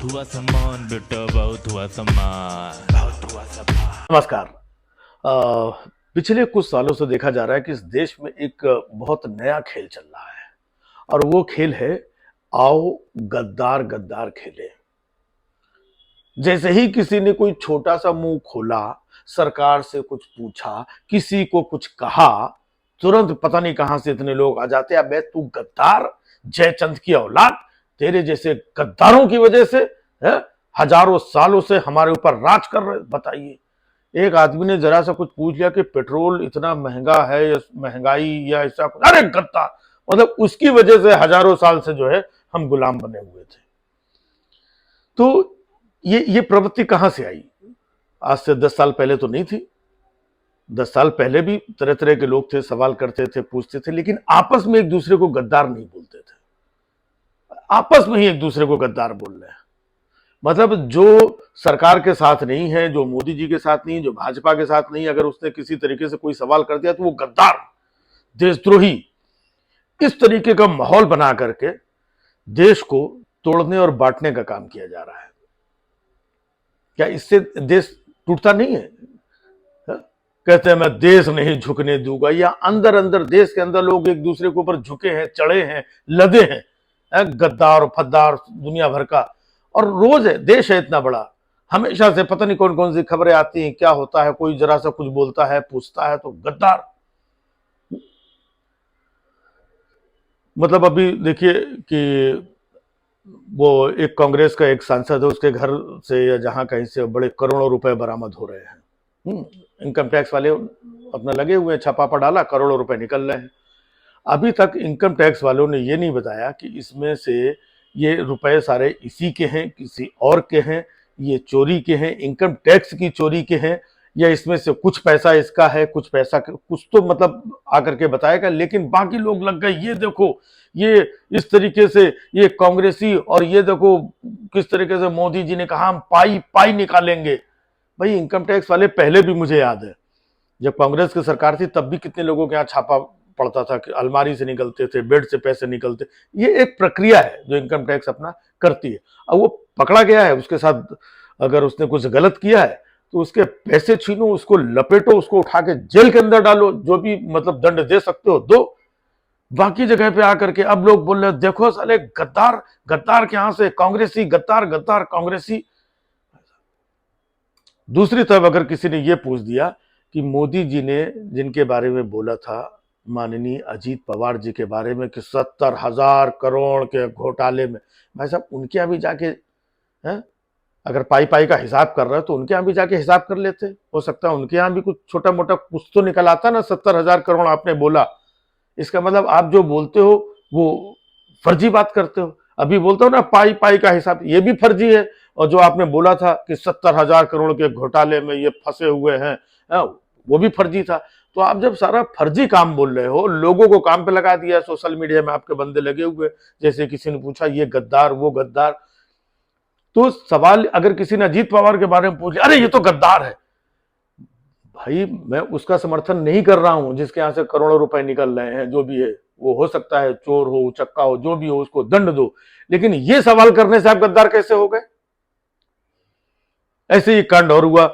बहुत हुआ सम्मान बेटा, बहुत हुआ सम्मान, बहुत हुआ सम्मान। नमस्कार। पिछले कुछ सालों से देखा जा रहा है कि इस देश में एक बहुत नया खेल चल रहा है और वो खेल है आओ गद्दार गद्दार खेले। जैसे ही किसी ने कोई छोटा सा मुंह खोला, सरकार से कुछ पूछा, किसी को कुछ कहा, तुरंत पता नहीं कहां से इतने लोग आ जाते हैं। अबे तू गद्दार, जयचंद की औलाद, तेरे जैसे गद्दारों की वजह से है हजारों सालों से हमारे ऊपर राज कर रहे। बताइए, एक आदमी ने जरा सा कुछ पूछ लिया कि पेट्रोल इतना महंगा है या महंगाई या ऐसा कुछ, अरे गद्दार। मतलब उसकी वजह से हजारों साल से जो है हम गुलाम बने हुए थे। तो ये प्रवृत्ति कहां से आई? आज से 10 साल पहले तो नहीं थी। 10 साल पहले भी तरह तरह के लोग थे, सवाल करते थे, पूछते थे, लेकिन आपस में एक दूसरे को गद्दार नहीं बोलते थे। आपस में ही एक दूसरे को गद्दार बोल रहे हैं। मतलब जो सरकार के साथ नहीं है, जो मोदी जी के साथ नहीं, जो भाजपा के साथ नहीं, अगर उसने किसी तरीके से कोई सवाल कर दिया तो वो गद्दार, देशद्रोही, इस तरीके का माहौल बना करके देश को तोड़ने और बांटने का काम किया जा रहा है। क्या इससे देश टूटता नहीं है? कहते हैं मैं देश नहीं झुकने दूंगा, या अंदर अंदर देश के अंदर लोग एक दूसरे के ऊपर झुके हैं, चढ़े हैं, लदे हैं, गद्दार फद्दार दुनिया भर का। और रोज है, देश है इतना बड़ा, हमेशा से पता नहीं कौन कौन सी खबरें आती हैं, क्या होता है, कोई जरा सा कुछ बोलता है, पूछता है तो गद्दार। मतलब अभी देखिए कि वो एक कांग्रेस का एक सांसद है, उसके घर से या जहां कहीं से बड़े करोड़ों रुपए बरामद हो रहे हैं। इनकम टैक्स वाले अपना लगे हुए, छापा डाला, करोड़ों रुपए निकल रहे हैं। अभी तक इनकम टैक्स वालों ने ये नहीं बताया कि इसमें से ये रुपए सारे इसी के हैं, किसी और के हैं, ये चोरी के हैं, इनकम टैक्स की चोरी के हैं, या इसमें से कुछ पैसा इसका है, कुछ पैसा कुछ तो मतलब आकर के बताएगा। लेकिन बाकी लोग लग गए, ये देखो ये इस तरीके से ये कांग्रेसी, और ये देखो किस तरीके से मोदी जी ने कहा हम पाई पाई निकालेंगे। भाई इनकम टैक्स वाले पहले भी, मुझे याद है जब कांग्रेस की सरकार थी तब भी कितने लोगों के यहाँ छापा पड़ता था कि अलमारी से निकलते थे, बेड से पैसे निकलते। ये एक प्रक्रिया है जो इनकम टैक्स अपना करती है। अब वो पकड़ा गया है, उसके साथ अगर उसने कुछ गलत किया है तो उसके पैसे छीनो, उसको लपेटो, उसको उठा के जेल के अंदर डालो, जो भी मतलब दंड दे सकते हो दो। बाकी जगह पे आकर के अब लोग बोल रहे देखो साले गद्दार, गद्दार के यहां से कांग्रेसी, गद्दार गद्दार कांग्रेसी। दूसरी तरफ अगर किसी ने यह पूछ दिया कि मोदी जी ने जिनके बारे में बोला था, माननीय अजीत पवार जी के बारे में कि 70,000 करोड़ के घोटाले में, भाई साहब उनके यहाँ भी जाके हैं, अगर पाई पाई का हिसाब कर रहे हो तो उनके यहाँ भी जाके हिसाब कर लेते। हो सकता है उनके यहाँ भी कुछ छोटा मोटा कुछ तो निकल आता ना। 70,000 करोड़ आपने बोला, इसका मतलब आप जो बोलते हो वो फर्जी बात करते हो। अभी बोलते हो ना पाई पाई का हिसाब, ये भी फर्जी है। और जो आपने बोला था कि 70,000 करोड़ के घोटाले में ये फंसे हुए हैं, वो भी फर्जी था। तो आप जब सारा फर्जी काम बोल रहे हो, लोगों को काम पे लगा दिया, सोशल मीडिया में आपके बंदे लगे हुए, जैसे किसी ने पूछा ये गद्दार वो गद्दार। तो सवाल अगर किसी ने अजीत पवार के बारे में पूछ लिया, अरे ये तो गद्दार है, भाई मैं उसका समर्थन नहीं कर रहा हूं जिसके यहां से करोड़ों रुपए निकल रहे हैं। जो भी है वो हो सकता है चोर हो, उचक्का हो, जो भी हो, उसको दंड दो। लेकिन ये सवाल करने से आप गद्दार कैसे हो गए? ऐसे ही कांड और हुआ,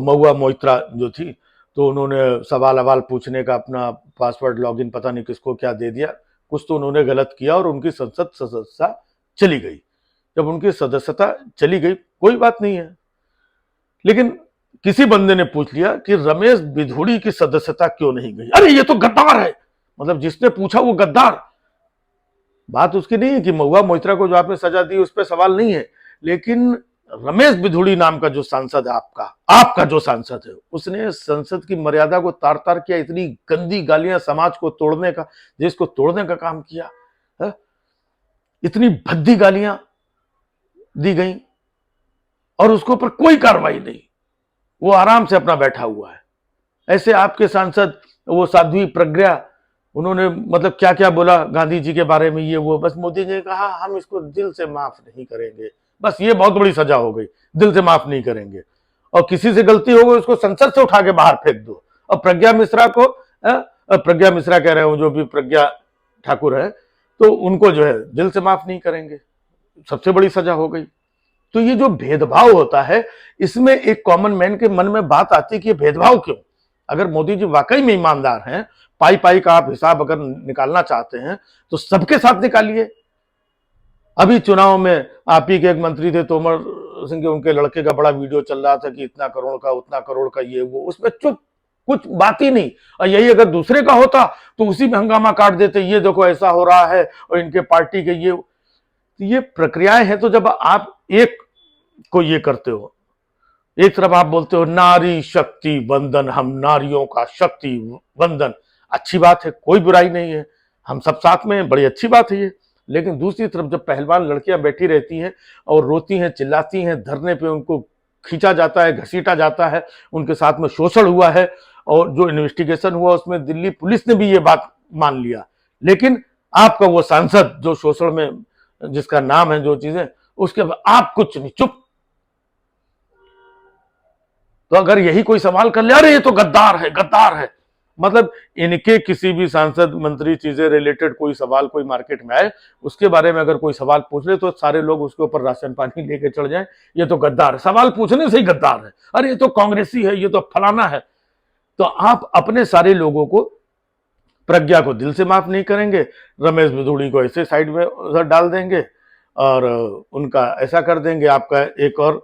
महुआ मोइत्रा जो थी, तो उन्होंने सवाल अवाल पूछने का अपना पासवर्ड लॉगिन पता नहीं किसको क्या दे दिया, कुछ तो उन्होंने गलत किया और उनकी संसद सदस्यता चली गई। जब उनकी सदस्यता चली गई कोई बात नहीं है, लेकिन किसी बंदे ने पूछ लिया कि रमेश बिधूड़ी की सदस्यता क्यों नहीं गई? अरे ये तो गद्दार है। मतलब जिसने पूछा वो गद्दार। बात उसकी नहीं है कि महुआ मोइत्रा को जो आपने सजा दी उस पर सवाल नहीं है, लेकिन रमेश बिधूड़ी नाम का जो सांसद है, आपका जो सांसद है, उसने संसद की मर्यादा को तार तार किया, इतनी गंदी गालियां समाज को तोड़ने का, देश को तोड़ने का काम किया है? इतनी भद्दी गालियां दी गई और उसके ऊपर कोई कार्रवाई नहीं, वो आराम से अपना बैठा हुआ है। ऐसे आपके सांसद वो साध्वी प्रज्ञा, उन्होंने मतलब क्या क्या बोला गांधी जी के बारे में, ये वो, बस मोदी जी ने कहा हम इसको दिल से माफ नहीं करेंगे, बस ये बहुत बड़ी सजा हो गई, दिल से माफ नहीं करेंगे। और किसी से गलती हो गई उसको संसद से उठा के बाहर फेंक दो। और प्रज्ञा मिश्रा को, प्रज्ञा मिश्रा कह रहे हो, जो भी प्रज्ञा ठाकुर है, तो उनको जो है दिल से माफ नहीं करेंगे। सबसे बड़ी सजा हो गई। तो ये जो भेदभाव होता है, इसमें एक कॉमन मैन के मन में बात आती है कि ये भेदभाव क्यों? अगर मोदी जी वाकई में ईमानदार हैं, पाई पाई का आप हिसाब अगर निकालना चाहते हैं तो सबके साथ निकालिए। अभी चुनाव में आप ही के एक मंत्री थे तोमर सिंह के, उनके लड़के का बड़ा वीडियो चल रहा था कि इतना करोड़ का, उतना करोड़ का, ये वो, उसमें चुप, कुछ बात ही नहीं। और यही अगर दूसरे का होता तो उसी में हंगामा काट देते, ये देखो ऐसा हो रहा है और इनके पार्टी के ये प्रक्रियाएं हैं। तो जब आप एक को ये करते हो, एक तरफ आप बोलते हो नारी शक्ति वंदन, हम नारियों का शक्ति वंदन, अच्छी बात है, कोई बुराई नहीं है, हम सब साथ में, बड़ी अच्छी बात है ये। लेकिन दूसरी तरफ जब पहलवान लड़कियां बैठी रहती हैं और रोती हैं, चिल्लाती हैं, धरने पे उनको खींचा जाता है, घसीटा जाता है, उनके साथ में शोषण हुआ है, और जो इन्वेस्टिगेशन हुआ उसमें दिल्ली पुलिस ने भी ये बात मान लिया, लेकिन आपका वो सांसद जो शोषण में, जिसका नाम है जो चीजें, उसके बाद आप कुछ नहीं, चुप। तो अगर यही कोई सवाल कर ले, अरे ये तो गद्दार है, गद्दार है, मतलब इनके किसी भी सांसद मंत्री चीजें रिलेटेड कोई सवाल कोई मार्केट में आए, उसके बारे में अगर कोई सवाल पूछ ले तो सारे लोग उसके ऊपर राशन पानी लेके चढ़ जाएं, ये तो गद्दार है, सवाल पूछने से ही गद्दार है, अरे ये तो कांग्रेसी है, ये तो फलाना है। तो आप अपने सारे लोगों को, प्रज्ञा को दिल से माफ नहीं करेंगे, रमेश बिधूड़ी को ऐसे साइड में उधर डाल देंगे और उनका ऐसा कर देंगे। आपका एक और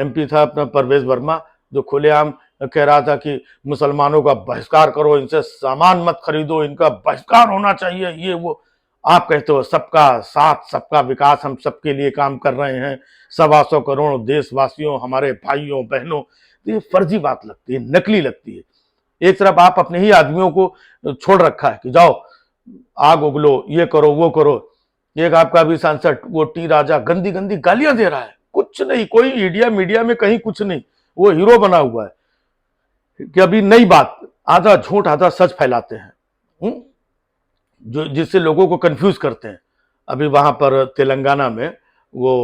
एमपी था अपना परवेज वर्मा, जो खुलेआम कह रहा था कि मुसलमानों का बहिष्कार करो, इनसे सामान मत खरीदो, इनका बहिष्कार होना चाहिए, ये वो। आप कहते हो सबका साथ सबका विकास, हम सबके लिए काम कर रहे हैं, 125 करोड़ देशवासियों, हमारे भाइयों बहनों। तो ये फर्जी बात लगती है, नकली लगती है। एक तरफ आप अपने ही आदमियों को छोड़ रखा है कि जाओ आग उगलो, ये करो वो करो। एक आपका भी सांसद वो टी राजा गंदी गंदी गालियां दे रहा है, कुछ नहीं, कोई मीडिया में कहीं कुछ नहीं, वो हीरो बना हुआ है कि अभी नई बात, आधा झूठ आधा सच फैलाते हैं, जो जिससे लोगों को कंफ्यूज करते हैं। अभी वहां पर तेलंगाना में वो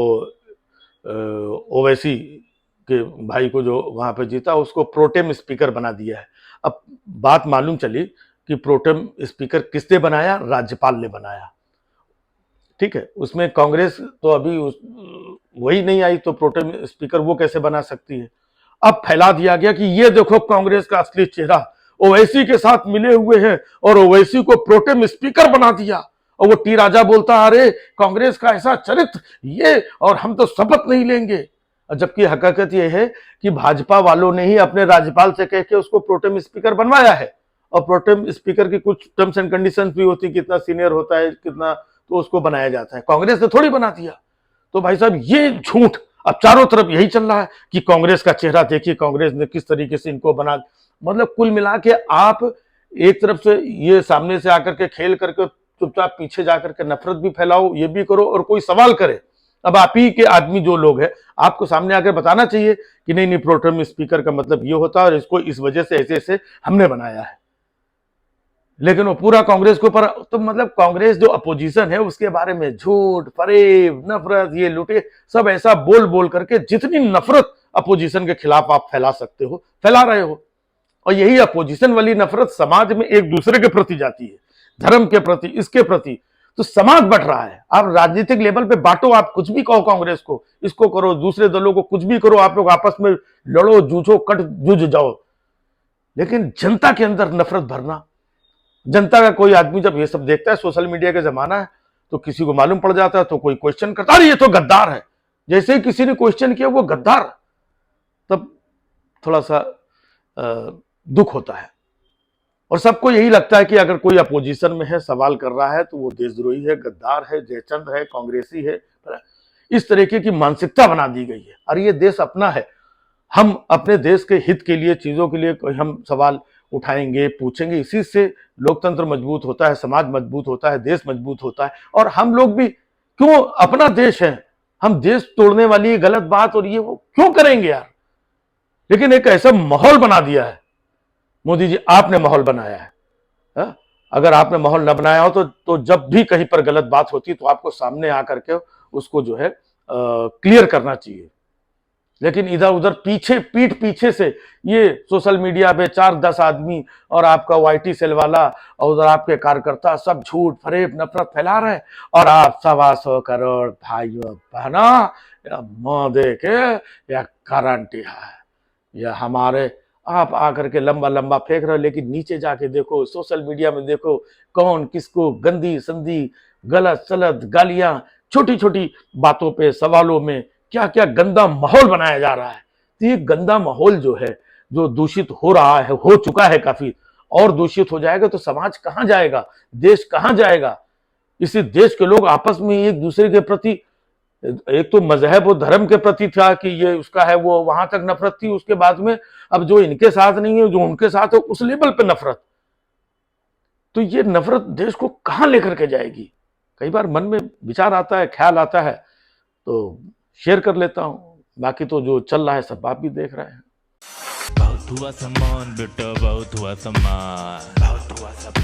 ओवैसी के भाई को जो वहां पर जीता, उसको प्रोटेम स्पीकर बना दिया है। अब बात मालूम चली कि प्रोटेम स्पीकर किसने बनाया? राज्यपाल ने बनाया, ठीक है। उसमें कांग्रेस तो अभी वही नहीं आई, तो प्रोटेम स्पीकर वो कैसे बना सकती है? अब फैला दिया गया कि ये देखो कांग्रेस का असली चेहरा, ओवैसी के साथ मिले हुए हैं और ओवैसी को प्रोटेम स्पीकर बना दिया। और वो टी राजा बोलता, अरे कांग्रेस का ऐसा चरित्र ये, और हम तो शपथ नहीं लेंगे। जबकि हकीकत यह है कि भाजपा वालों ने ही अपने राज्यपाल से कह के उसको प्रोटेम स्पीकर बनवाया है। और प्रोटेम स्पीकर की कुछ टर्म्स एंड कंडीशंस भी होती, कितना सीनियर होता है, कितना, तो उसको बनाया जाता है। कांग्रेस ने थोड़ी बना दिया। तो भाई साहब ये झूठ अब चारों तरफ यही चल रहा है कि कांग्रेस का चेहरा देखिए, कांग्रेस ने किस तरीके से इनको बना, मतलब कुल मिला के आप एक तरफ से ये सामने से आकर के खेल करके चुपचाप पीछे जाकर के नफरत भी फैलाओ, ये भी करो, और कोई सवाल करे, अब आप ही के आदमी जो लोग हैं, आपको सामने आकर बताना चाहिए कि नहीं नहीं, प्रोटेम स्पीकर का मतलब ये होता है और इसको इस वजह से ऐसे ऐसे हमने बनाया है। लेकिन वो पूरा कांग्रेस के ऊपर, तो मतलब कांग्रेस जो अपोजिशन है उसके बारे में झूठ, फरेब, नफरत, ये लुटे, सब ऐसा बोल बोल करके जितनी नफरत अपोजिशन के खिलाफ आप फैला सकते हो फैला रहे हो। और यही अपोजिशन वाली नफरत समाज में एक दूसरे के प्रति जाती है, धर्म के प्रति, इसके प्रति, तो समाज बढ़ रहा है। आप राजनीतिक लेवल पे बांटो, आप कुछ भी कहो कांग्रेस को, इसको करो, दूसरे दलों को कुछ भी करो, आप लोग आपस में लड़ो, जूझो, कट जूझ जाओ, लेकिन जनता के अंदर नफरत भरना, जनता का कोई आदमी जब ये सब देखता है, सोशल मीडिया का जमाना है, तो किसी को मालूम पड़ जाता है, तो कोई क्वेश्चन करता, अरे ये तो गद्दार है, जैसे ही किसी ने क्वेश्चन किया वो गद्दार, तब थोड़ा सा दुख होता है। और सबको यही लगता है कि अगर कोई अपोजिशन में है, सवाल कर रहा है, तो वो देशद्रोही है, गद्दार है, जयचंद है, कांग्रेसी है। इस तरीके की मानसिकता बना दी गई है। और ये देश अपना है, हम अपने देश के हित के लिए, चीजों के लिए हम सवाल उठाएंगे, पूछेंगे, इसी से लोकतंत्र मजबूत होता है, समाज मजबूत होता है, देश मजबूत होता है। और हम लोग भी क्यों, अपना देश है, हम देश तोड़ने वाली गलत बात और ये वो क्यों करेंगे यार? लेकिन एक ऐसा माहौल बना दिया है मोदी जी, आपने माहौल बनाया है, हा? अगर आपने माहौल न बनाया हो तो जब भी कहीं पर गलत बात होती तो आपको सामने आकर के उसको जो है क्लियर करना चाहिए। लेकिन इधर उधर पीछे पीठ पीछे से ये सोशल मीडिया पे 4-10 आदमी और आपका वाईटी सेल वाला और उधर आपके कार्यकर्ता सब झूठ फरेब नफरत फैला रहे हैं। और आप 125 करोड़ भाइयों बहना मोदी के यह गारंटी है, यह हमारे। आप आकर के लंबा लंबा फेंक रहे हो, लेकिन नीचे जाके देखो, सोशल मीडिया में देखो कौन किसको गंदी संदी गलत सलत गालियां, छोटी छोटी बातों पे सवालों में क्या क्या गंदा माहौल बनाया जा रहा है। तो ये गंदा माहौल जो है, जो दूषित हो रहा है, हो चुका है काफी, और दूषित हो जाएगा तो समाज कहां जाएगा, देश कहां जाएगा। इसी देश के लोग आपस में एक दूसरे के प्रति, एक तो मजहब और धर्म के प्रति था कि ये उसका है, वो वहां तक नफरत थी। उसके बाद में अब जो इनके साथ नहीं है, जो उनके साथ है, उस लेवल पे नफरत। तो ये नफरत देश को कहां लेकर के जाएगी। कई बार मन में विचार आता है, ख्याल आता है, तो शेयर कर लेता हूं। बाकी तो जो चल रहा है सब आप भी देख रहे हैं। बहुत हुआ सम्मान बेटा, बहुत हुआ सम्मान, बहुत हुआ सम्मान।